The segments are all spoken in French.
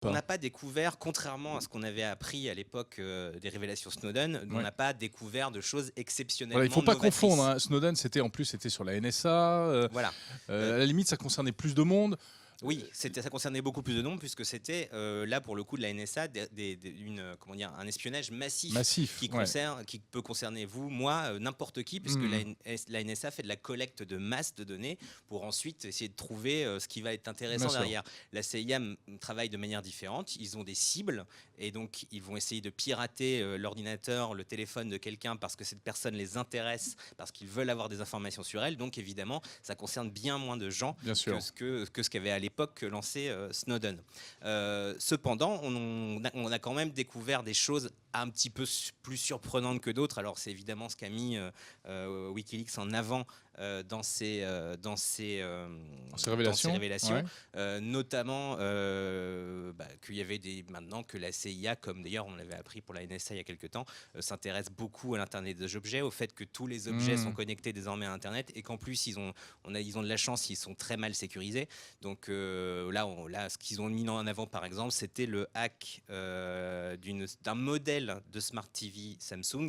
On n'a pas découvert, contrairement à ce qu'on avait appris à l'époque des révélations Snowden, on n'a pas découvert de choses exceptionnellement voilà, il ne faut pas novatrices. confondre. Hein. Snowden, c'était sur la NSA. Voilà. À la limite, ça concernait plus de monde. Oui, ça concernait beaucoup plus de noms puisque c'était là pour le coup de la NSA un espionnage massif qui peut concerner vous, moi, n'importe qui, puisque la NSA fait de la collecte de masse de données pour ensuite essayer de trouver ce qui va être intéressant derrière. La CIA travaille de manière différente, ils ont des cibles et donc ils vont essayer de pirater l'ordinateur, le téléphone de quelqu'un parce que cette personne les intéresse, parce qu'ils veulent avoir des informations sur elle, donc évidemment ça concerne bien moins de gens que ce qu'avait à l'époque lancé Snowden. Cependant, on a quand même découvert des choses un petit peu plus surprenantes que d'autres. Alors c'est évidemment ce qu'a mis Wikileaks en avant dans ses révélations, notamment qu'il y avait maintenant que la CIA, comme d'ailleurs on l'avait appris pour la NSA il y a quelques temps, s'intéresse beaucoup à l'Internet des objets, au fait que tous les objets sont connectés désormais à Internet et qu'en plus ils ont de la chance, ils sont très mal sécurisés. Donc là, ce qu'ils ont mis en avant par exemple, c'était le hack d'un modèle de Smart TV Samsung.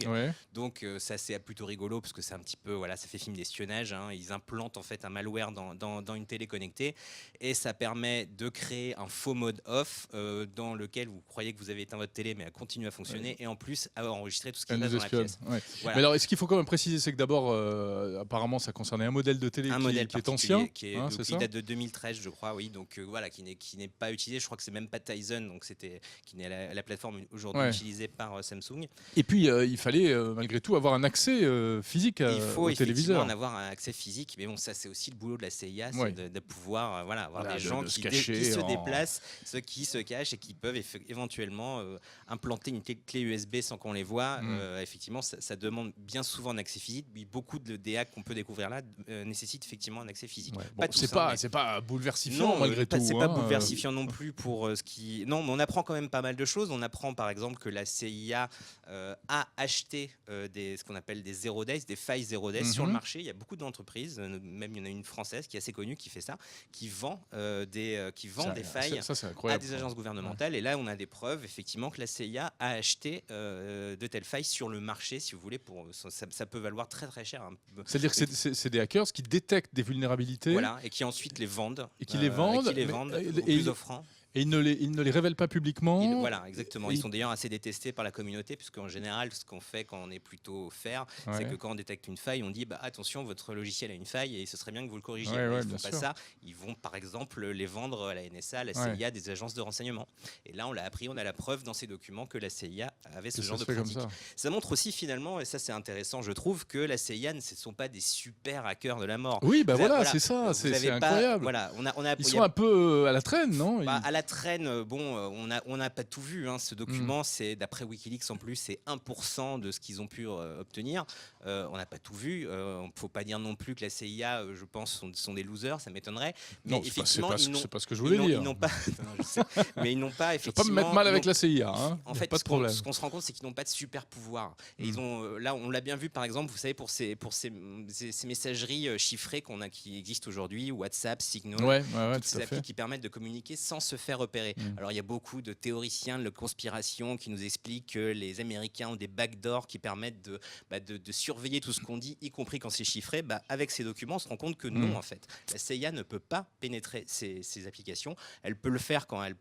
Donc ça c'est plutôt rigolo parce que c'est un petit peu, ça fait film d'espionnage. Hein. Ils implantent en fait un malware dans une télé connectée et ça permet de créer un faux mode off dans lequel vous croyez que vous avez éteint votre télé mais elle continue à fonctionner et en plus à enregistrer tout ce qui se passe dans la pièce. Voilà. Mais alors, ce qu'il faut quand même préciser, c'est que d'abord, apparemment, ça concernait un modèle de télé qui est ancien, qui date de 2013, je crois, oui. Donc qui n'est pas utilisé. Je crois que c'est même pas Tizen, donc qui n'est la plateforme aujourd'hui utilisée par Samsung. Et puis il fallait malgré tout avoir un accès physique au téléviseur. Il faut effectivement en avoir un accès physique, mais bon, ça c'est aussi le boulot de la CIA, c'est de pouvoir avoir des gens qui se déplacent, ceux qui se cachent et qui peuvent éventuellement implanter une clé USB sans qu'on les voit. Effectivement, ça demande bien souvent un accès physique. Beaucoup des hacks qu'on peut découvrir là nécessitent effectivement un accès physique. C'est pas bouleversifiant malgré tout. C'est pas bouleversifiant non plus pour ce qui. Non, mais on apprend quand même pas mal de choses. On apprend par exemple que la CIA a acheté ce qu'on appelle des zero days, des failles zero days sur le marché. Il y a beaucoup d'entreprises, même il y en a une française qui est assez connue qui fait ça, qui vend des failles à des agences gouvernementales. Et là, on a des preuves effectivement que la CIA a acheté de telles failles sur le marché, si vous voulez. Ça peut valoir très très cher. C'est-à-dire que c'est des hackers qui détectent des vulnérabilités, et qui ensuite les vendent, aux plus offrants. Et ils ne les révèlent pas publiquement. Voilà, exactement. Ils sont d'ailleurs assez détestés par la communauté, puisqu'en général, ce qu'on fait quand on est plutôt fair, c'est que quand on détecte une faille, on dit attention, votre logiciel a une faille et ce serait bien que vous le corrigiez. Ils ne font pas ça. Ils vont par exemple les vendre à la NSA, à la CIA, des agences de renseignement. Et là, on l'a appris, on a la preuve dans ces documents que la CIA avait ce genre de pratique. Ça montre aussi finalement, et ça c'est intéressant, je trouve, que la CIA ne sont pas des super hackers de la mort. Oui, c'est ça, c'est incroyable. Ils sont un peu à la traîne, non? À la traîne, on n'a pas tout vu. Hein. Ce document, c'est d'après Wikileaks en plus, c'est 1% de ce qu'ils ont pu obtenir. On n'a pas tout vu. Il ne faut pas dire non plus que la CIA, je pense, sont des losers. Ça m'étonnerait. Mais non, effectivement, c'est pas ce que je voulais dire. Ils n'ont pas. je sais, mais ils n'ont pas effectivement. Je vais pas me mettre mal avec la CIA. Hein. En fait, pas de problème. Ce qu'on se rend compte, c'est qu'ils n'ont pas de super pouvoir. Et ils ont, là, on l'a bien vu, par exemple, vous savez, pour ces messageries chiffrées qui existent aujourd'hui, WhatsApp, Signal, toutes ces applis qui permettent de communiquer sans se faire repérer. Alors il y a beaucoup de théoriciens de conspiration qui nous expliquent que les Américains ont des backdoors qui permettent de surveiller tout ce qu'on dit, y compris quand c'est chiffré. Avec ces documents, on se rend compte que non, en fait. La CIA ne peut pas pénétrer ces applications. Elle peut le faire quand elle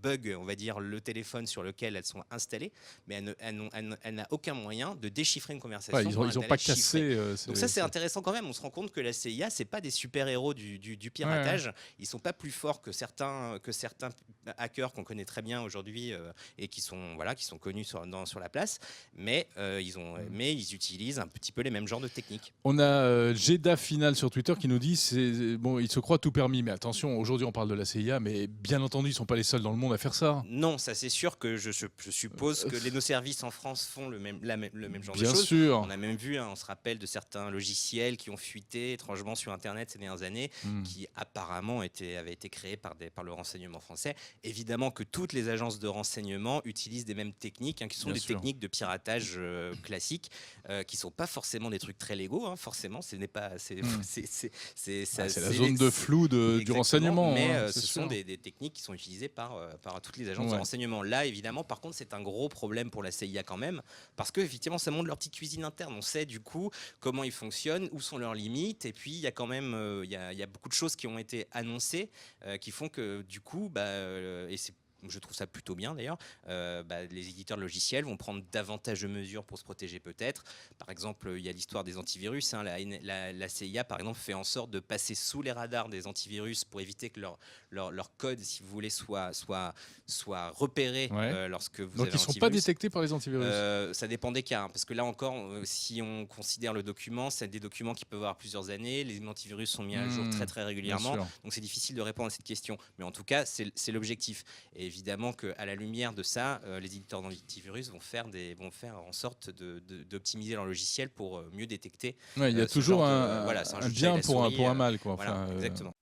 bug, on va dire, le téléphone sur lequel elles sont installées, mais elle n'a aucun moyen de déchiffrer une conversation. Ils n'ont pas cassé. Donc ça, c'est intéressant quand même. On se rend compte que la CIA, c'est pas des super-héros du piratage. Ils sont pas plus forts que certains hackers qu'on connaît très bien aujourd'hui et qui sont connus sur la place, mais ils utilisent un petit peu les mêmes genres de techniques. On a Jeda Final sur Twitter qui nous dit il se croit tout permis, mais attention, aujourd'hui on parle de la CIA, mais bien entendu ils sont pas les seuls dans le monde à faire ça. Non, ça c'est sûr que je suppose que nos services en France font le même genre de choses. Bien sûr. On a même vu, on se rappelle de certains logiciels qui ont fuité étrangement sur Internet ces dernières années, qui apparemment avaient été créés par le renseignement français. Évidemment que toutes les agences de renseignement utilisent des mêmes techniques, qui sont des techniques de piratage classiques, qui sont pas forcément des trucs très légaux. Forcément, ce n'est pas. C'est la zone de flou du renseignement. Mais ce sont des techniques qui sont utilisées par toutes les agences de renseignement. Là, évidemment, par contre, c'est un gros problème pour la CIA quand même, parce qu'effectivement, ça montre leur petite cuisine interne. On sait du coup comment ils fonctionnent, où sont leurs limites, et puis il y a quand même il y a beaucoup de choses qui ont été annoncées qui font que du coup, et je trouve ça plutôt bien d'ailleurs, les éditeurs de logiciels vont prendre davantage de mesures pour se protéger peut-être. Par exemple, il y a l'histoire des antivirus. La CIA, par exemple, fait en sorte de passer sous les radars des antivirus pour éviter que leur code, si vous voulez, soit repéré lorsque vous avez un antivirus. Donc, ils ne sont pas détectés par les antivirus. Ça dépend des cas, parce que là encore, si on considère le document, c'est des documents qui peuvent avoir plusieurs années. Les antivirus sont mis à jour très très régulièrement, donc c'est difficile de répondre à cette question. Mais en tout cas, c'est l'objectif. Et évidemment qu'à la lumière de ça, les éditeurs d'antivirus vont faire en sorte d'optimiser leur logiciel pour mieux détecter. Il y a toujours un bien pour un mal, quoi. Voilà, exactement.